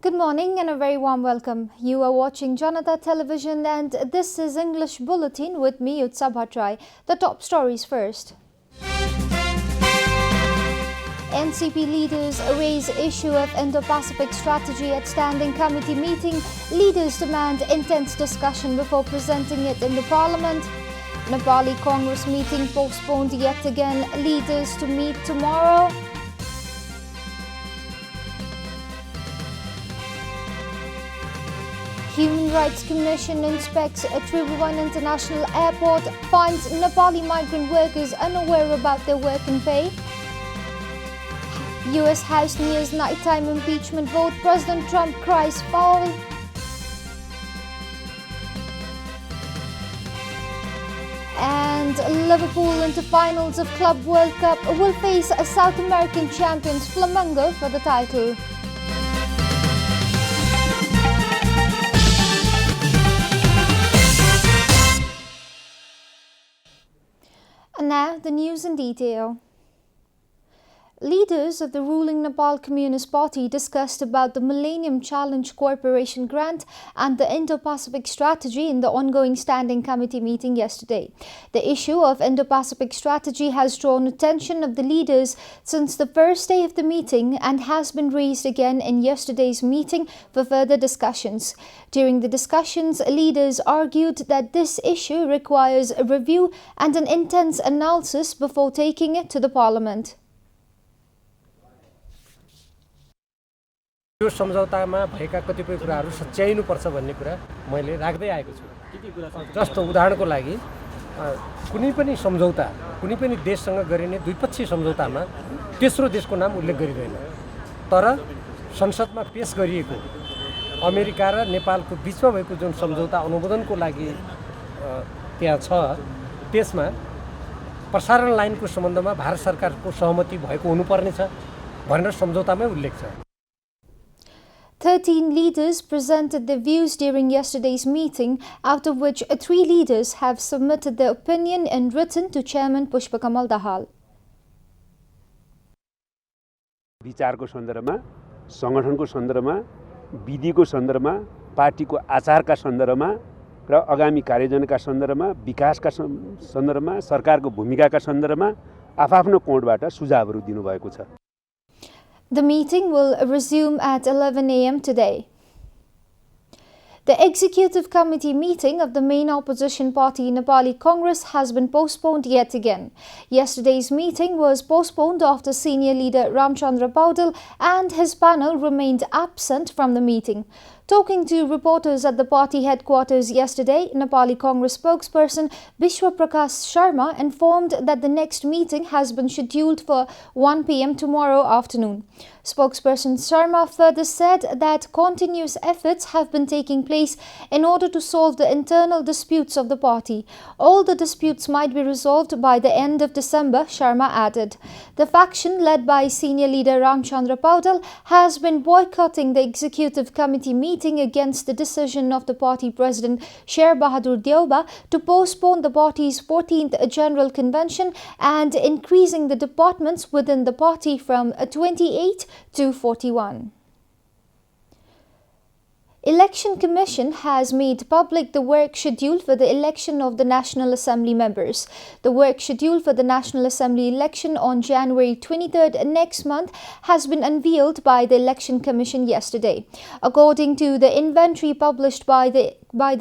Good morning and a very warm welcome. You are watching JanataTelevision and this is English Bulletin with me, Utsa Bhattrai. The top stories first. NCP leaders raise issue of Indo-Pacific strategy at standing committee meeting. Leaders demand intense discussion before presenting it in the parliament. Nepali Congress meeting postponed yet again. Leaders to meet tomorrow. Human Rights Commission inspects Tribhuvan International Airport, finds Nepali migrant workers unaware about their work and pay. US House nears nighttime impeachment vote, President Trump cries foul. And Liverpool into finals of Club World Cup will face South American champions Flamengo for the title. And now the news in detail. Leaders of the ruling Nepal Communist Party discussed about the Millennium Challenge Corporation grant and the Indo-Pacific strategy in the ongoing Standing Committee meeting yesterday. The issue of Indo-Pacific strategy has drawn attention of the leaders since the first day of the meeting and has been raised again in yesterday's meeting for further discussions. During the discussions, leaders argued that this issue requires a review and an intense analysis before taking it to the parliament. यो सम्झौतामा भएका कतिपय कुराहरू सच्याइनुपर्छ भन्ने कुरा मैले राख्दै आएको छु। जस्तो उदाहरणको लागि कुनै पनि सम्झौता कुनै पनि देशसँग गरिने द्विपक्षीय सम्झौतामा तेस्रो देशको नाम उल्लेख गरिँदैन, तर संसदमा पेश गरिएको अमेरिका र नेपालको बीचमा भएको जुन सम्झौता अनुमोदनको लागि त्यहाँ छ त्यसमा प्रसारण लाइनको सम्बन्धमा भारत सरकारको सहमति भएको हुनुपर्ने छ भनेर सम्झौतामै उल्लेख छ। 13 leaders presented their views during yesterday's meeting, out of which 3 leaders have submitted their opinion in written to Chairman Poush Dahal. विचारको सन्दर्भमा, संगठनको सन्दर्भमा, विधिको सन्दर्भमा, पार्टीको आचारका सन्दर्भमा र आगामी कार्ययोजनाका सन्दर्भमा, विकासका सन्दर्भमा, सरकारको भूमिकाका सन्दर्भमा आफआफ्नो कोणबाट सुझावहरू दिनुभएको छ। The meeting will resume at 11 a.m. today. The Executive Committee meeting of the main opposition party Nepali Congress has been postponed yet again. Yesterday's meeting was postponed after senior leader Ramchandra Paudel and his panel remained absent from the meeting. Talking to reporters at the party headquarters yesterday, Nepali Congress spokesperson Bishwa Prakash Sharma informed that the next meeting has been scheduled for 1 p.m. tomorrow afternoon. Spokesperson Sharma further said that continuous efforts have been taking place in order to solve the internal disputes of the party. All the disputes might be resolved by the end of December, Sharma added. The faction led by senior leader Ramchandra Paudel has been boycotting the Executive Committee meeting against the decision of the party president Sher Bahadur Deuba to postpone the party's 14th General Convention and increasing the departments within the party from 28 to 41. Election Commission has made public the work schedule for the election of the National Assembly members. The work schedule for the National Assembly election on January 23rd next month has been unveiled by the Election Commission yesterday. According to the inventory published by the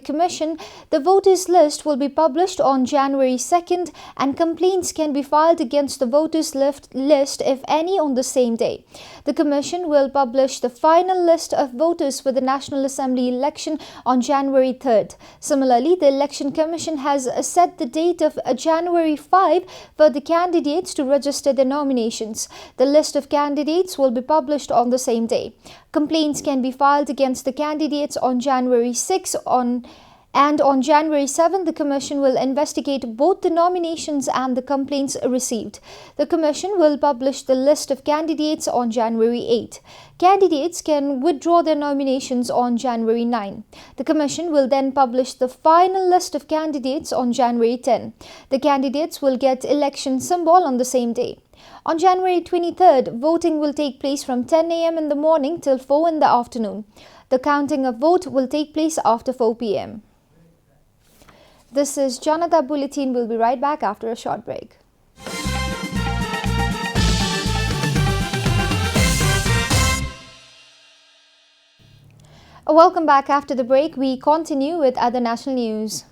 Commission, the voters list will be published on January 2nd and complaints can be filed against the voters list if any on the same day. The Commission will publish the final list of voters for the National Assembly election on January 3rd. Similarly, the Election Commission has set the date of January 5 for the candidates to register their nominations. The list of candidates will be published on the same day. Complaints can be filed against the candidates on January 6 and on January 7, the Commission will investigate both the nominations and the complaints received. The Commission will publish the list of candidates on January 8. Candidates can withdraw their nominations on January 9. The Commission will then publish the final list of candidates on January 10. The candidates will get election symbol on the same day. On January 23rd, voting will take place from 10 a.m. in the morning till 4 in the afternoon. The counting of vote will take place after 4 p.m. This is Janata Bulletin. We'll be right back after a short break. Welcome back after the break. We continue with other national news.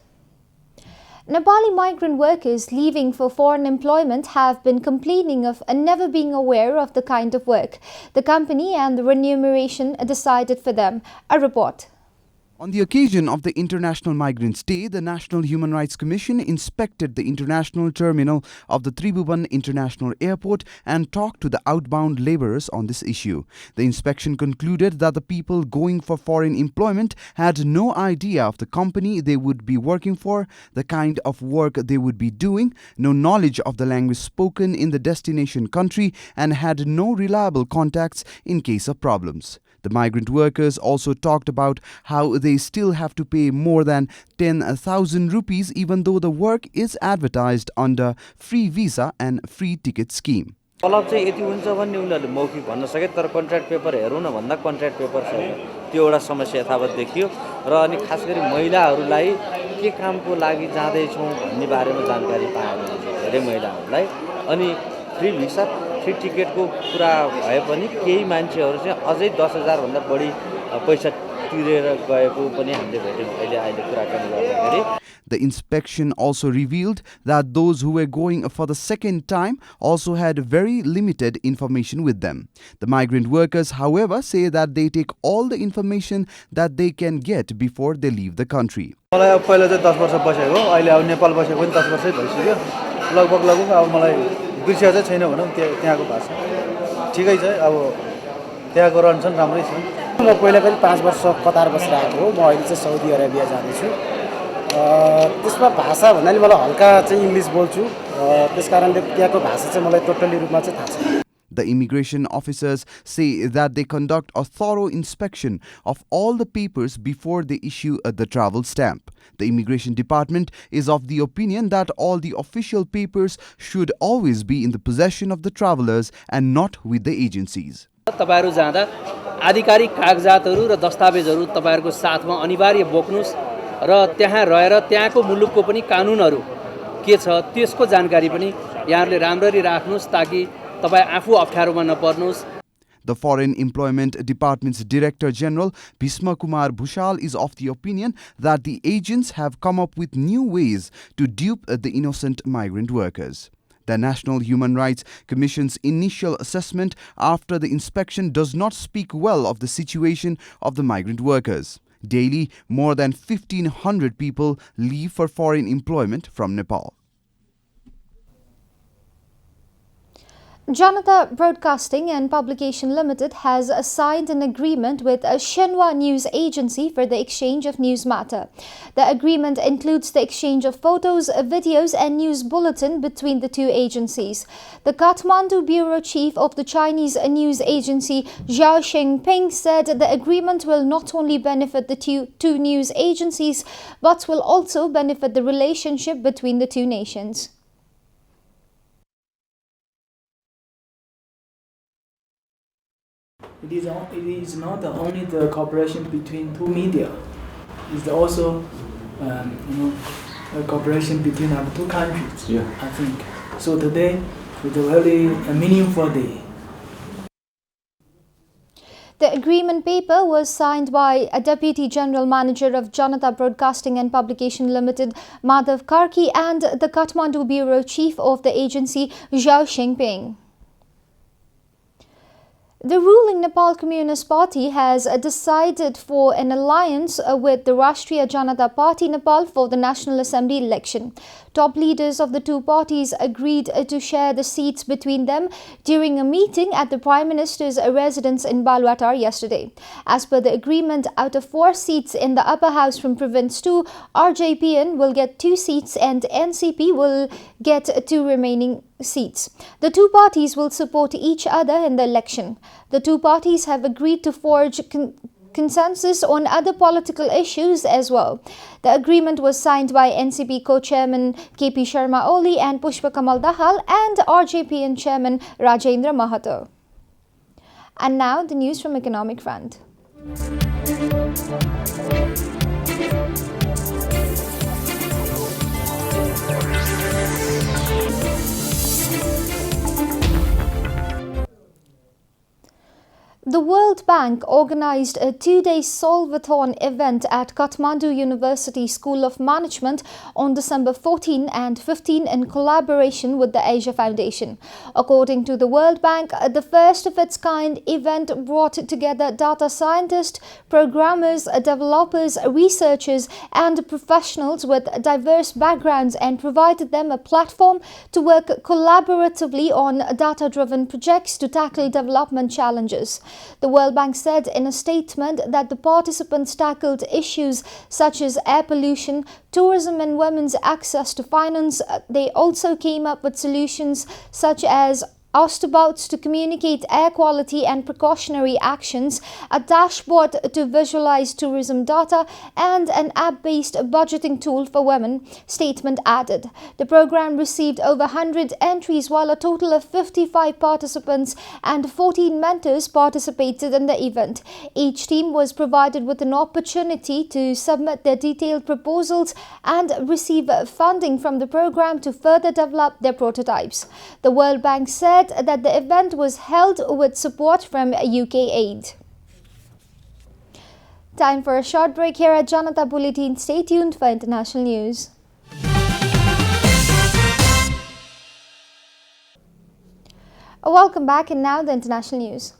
Nepali migrant workers leaving for foreign employment have been complaining of never being aware of the kind of work the company and the remuneration decided for them. A report. On the occasion of the International Migrants' Day, the National Human Rights Commission inspected the international terminal of the Tribhuvan International Airport and talked to the outbound laborers on this issue. The inspection concluded that the people going for foreign employment had no idea of the company they would be working for, the kind of work they would be doing, no knowledge of the language spoken in the destination country, and had no reliable contacts in case of problems. The migrant workers also talked about how they still have to pay more than 10,000 rupees even though the work is advertised under free visa and free ticket scheme. तलब चाहिँ यति हुन्छ भन्ने उनीहरूले मौखिक भन्न सके तर contract paper हेरौँ न भन्दा कन्ट्र्याक्ट पेपर छैन त्यो एउटा समस्या यथावत देखियो र अनि खास गरी महिलाहरूलाई के कामको लागि जाँदैछौँ भन्ने बारेमा जानकारी पाएन धेरै महिलाहरूलाई अनि फ्री भिसा फ्री टिकटको कुरा भए पनि केही मान्छेहरू चाहिँ अझै 10,000 भन्दा बढी पैसा तिरेर गएको पनि हामीले भेट्यौँ अहिले कुराकानी गर्दाखेरि. The inspection also revealed that those who were going for the second time also had very limited information with them. The migrant workers, however, say that they take all the information that they can get before they leave the country. मलाई अब पहिला चाहिँ 10 वर्ष बसेको अहिले अब नेपाल बसेको पनि 10 वर्षै भइसक्यो लगभग अब मलाई बिर्सिया चाहिँ छैन भनौँ त्यहाँको भाषा ठिकै छ अब त्यहाँको रहनसहन राम्रै छ. म पहिला पनि 5 वर्ष कतार बसेर आएको हो. म अहिले चाहिँ साउदी अरेबिया जाँदैछु. त्यसमा भाषा भन्नाले मलाई हल्का चाहिँ इङ्ग्लिस बोल्छु. त्यसकारणले त्यहाँको भाषा चाहिँ मलाई टोटली रूपमा चाहिँ थाहा छैन. The immigration officers say that they conduct a thorough inspection of all the papers before they issue the travel stamp. The immigration department is of the opinion that all the official papers should always be in the possession of the travelers and not with the agencies. तपाईहरु जाँदा आधिकारिक कागजातहरु र दस्तावेजहरु तपाईहरुको साथमा अनिवार्य बोक्नुस् र त्यहाँ रहेर त्यहाँको मुलुकको पनि कानुनहरु के छ त्यसको जानकारी पनि यहाँहरुले राम्ररी राख्नुस् ताकि तपाई आफू अप्ठ्यारोमा नपर्नुस्. The Foreign Employment Department's Director General Bhisma Kumar Bhushal is of the opinion that the agents have come up with new ways to dupe the innocent migrant workers. The National Human Rights Commission's initial assessment after the inspection does not speak well of the situation of the migrant workers. Daily, more than 1,500 people leave for foreign employment from Nepal. Janata Broadcasting and Publication Limited has signed an agreement with a Shenhua news agency for the exchange of news matter. The agreement includes the exchange of photos, videos and news bulletin between the two agencies. The Kathmandu bureau chief of the Chinese news agency, Zhao Shengping, said the agreement will not only benefit the two news agencies but will also benefit the relationship between the two nations. It is not only the cooperation between two media. It's also, a cooperation between our two countries. Yeah. I think so. Today is a very meaningful day. The agreement paper was signed by a Deputy General Manager of Janata Broadcasting and Publication Limited, Madhav Karki, and the Kathmandu bureau chief of the agency, Zhao Shengping. The ruling Nepal Communist Party has decided for an alliance with the Rashtriya Janata Party Nepal for the National Assembly election. Top leaders of the two parties agreed to share the seats between them during a meeting at the Prime Minister's residence in Balwatar yesterday. As per the agreement, out of 4 seats in the upper house from Province 2, RJPN will get 2 seats and NCP will get 2 remaining seats. The two parties will support each other in the election. The two parties have agreed to forge consensus on other political issues as well. The agreement was signed by NCP co-chairman KP Sharma Oli and Pushpa Kamal Dahal and RJPN chairman Rajendra Mahato. And now the news from Economic Front. The World Bank organized a two-day Solvathon event at Kathmandu University School of Management on December 14 and 15 in collaboration with the Asia Foundation. According to the World Bank, the first of its kind event brought together data scientists, programmers, developers, researchers and professionals with diverse backgrounds and provided them a platform to work collaboratively on data-driven projects to tackle development challenges. The World Bank said in a statement that the participants tackled issues such as air pollution, tourism and women's access to finance. They also came up with solutions such as oustabouts to communicate air quality and precautionary actions, a dashboard to visualize tourism data, and an app-based budgeting tool for women, statement added. The program received over 100 entries while a total of 55 participants and 14 mentors participated in the event. Each team was provided with an opportunity to submit their detailed proposals and receive funding from the program to further develop their prototypes. The World Bank said that the event was held with support from UK aid. Time for a short break here at Janata Bulletin. Stay tuned for international news. Welcome back, and now the international news.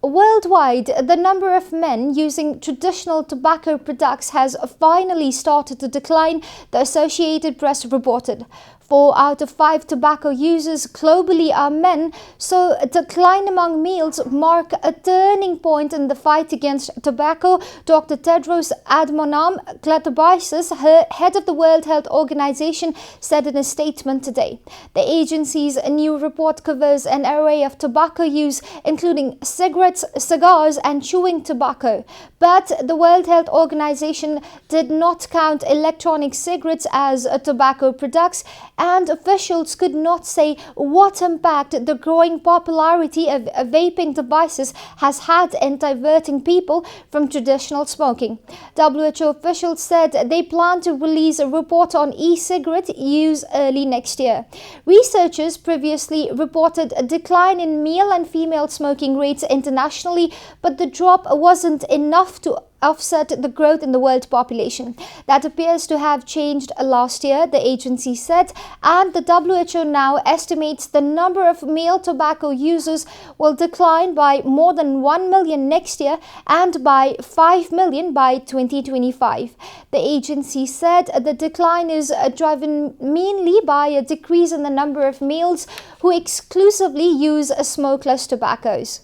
Worldwide, the number of men using traditional tobacco products has finally started to decline, the Associated Press reported. 4 out of 5 tobacco users globally are men, so a decline among males mark a turning point in the fight against tobacco, Dr. Tedros Adhanom Ghebreyesus, head of the World Health Organization, said in a statement today. The agency's new report covers an array of tobacco use, including cigarettes, cigars and chewing tobacco. But the World Health Organization did not count electronic cigarettes as tobacco products, and officials could not say what impact the growing popularity of vaping devices has had in diverting people from traditional smoking. WHO officials said they plan to release a report on e-cigarette use early next year. Researchers previously reported a decline in male and female smoking rates internationally, but the drop wasn't enough to offset the growth in the world population. That appears to have changed last year, the agency said, and the WHO now estimates the number of male tobacco users will decline by more than 1 million next year and by 5 million by 2025. The agency said the decline is driven mainly by a decrease in the number of males who exclusively use smokeless tobaccos.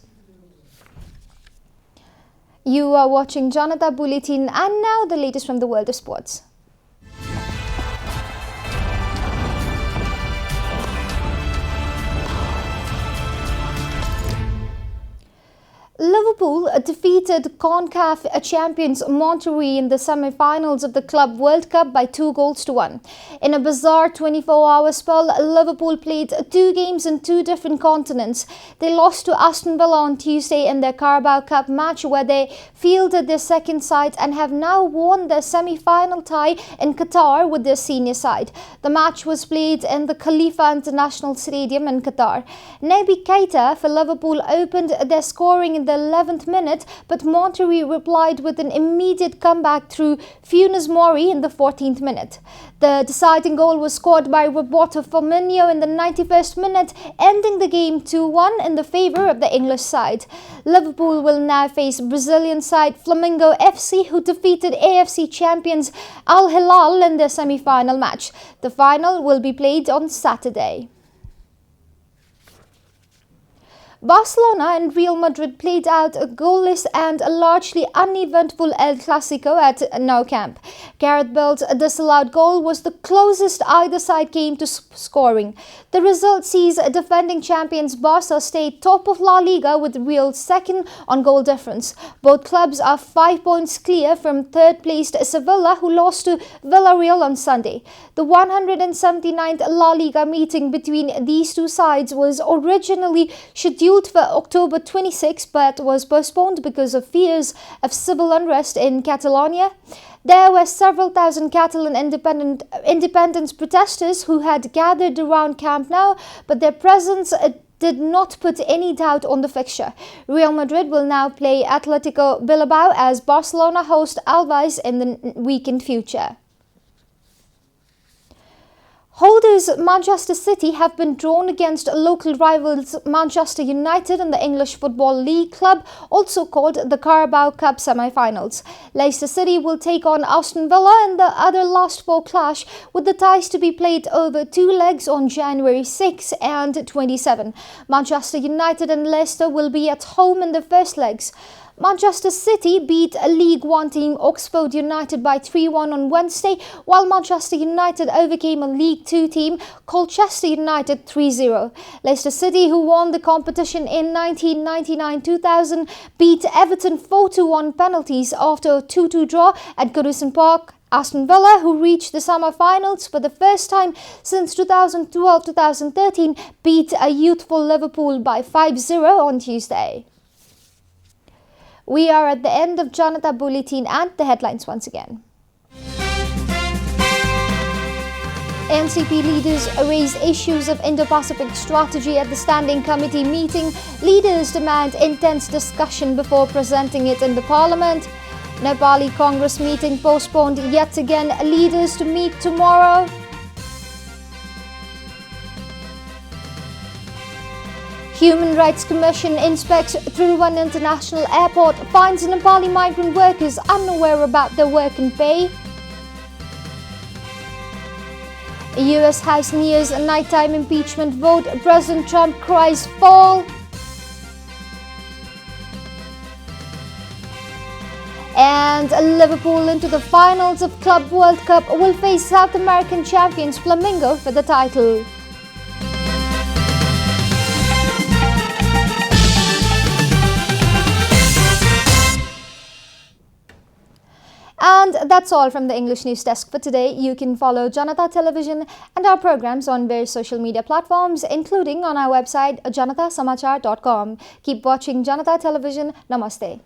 You are watching Janata Bulletin, and now the latest from the world of sports. Liverpool defeated CONCACAF champions Monterrey in the semi-finals of the Club World Cup by 2-1. In a bizarre 24-hour spell, Liverpool played 2 games in 2 different continents. They lost to Aston Villa on Tuesday in their Carabao Cup match, where they fielded their second side and have now won their semi-final tie in Qatar with their senior side. The match was played in the Khalifa International Stadium in Qatar. Naby Keita for Liverpool opened their scoring in the 11th minute, but Monterrey replied with an immediate comeback through Funes Mori in the 14th minute. The deciding goal was scored by Roberto Firmino in the 91st minute, ending the game 2-1 in the favour of the English side. Liverpool will now face Brazilian side Flamengo FC, who defeated AFC champions Al Hilal in their semi-final match. The final will be played on Saturday. Barcelona and Real Madrid played out a goalless and a largely uneventful El Clasico at Nou Camp. Gareth Bale's disallowed goal was the closest either side came to scoring. The result sees defending champions Barca stay top of La Liga with Real second on goal difference. Both clubs are 5 points clear from third-placed Sevilla, who lost to Villarreal on Sunday. The 179th La Liga meeting between these two sides was originally scheduled for October 26, but was postponed because of fears of civil unrest in Catalonia. There were several thousand Catalan independence protesters who had gathered around Camp Nou, but their presence did not put any doubt on the fixture. Real Madrid will now play Atletico Bilbao as Barcelona host Alves in the week in future. Holders Manchester City have been drawn against local rivals Manchester United in the English Football League club, also called the Carabao Cup semi-finals. Leicester City will take on Aston Villa in the other last four clash, with the ties to be played over 2 legs on January 6 and 27. Manchester United and Leicester will be at home in the first legs. Manchester City beat a League One team Oxford United by 3-1 on Wednesday, while Manchester United overcame a League Two team Colchester United 3-0. Leicester City, who won the competition in 1999-2000, beat Everton 4-1 penalties after a 2-2 draw at Goodison Park. Aston Villa, who reached the semi-finals for the first time since 2012-2013, beat a youthful Liverpool by 5-0 on Tuesday. We are at the end of Janata Bulletin and the headlines once again. NCP leaders raise issues of Indo-Pacific strategy at the Standing Committee meeting. Leaders demand intense discussion before presenting it in the Parliament. Nepali Congress meeting postponed yet again. Leaders to meet tomorrow. Human Rights Commission inspects Thiruvan International Airport, finds Nepali migrant workers unaware about their work and pay. US House nears a nighttime impeachment vote. President Trump cries fall. And Liverpool into the finals of Club World Cup will face South American champions Flamengo for the title. And that's all from the English News Desk for today. You can follow Janata Television and our programs on various social media platforms, including on our website janatasamachar.com. Keep watching Janata Television. Namaste.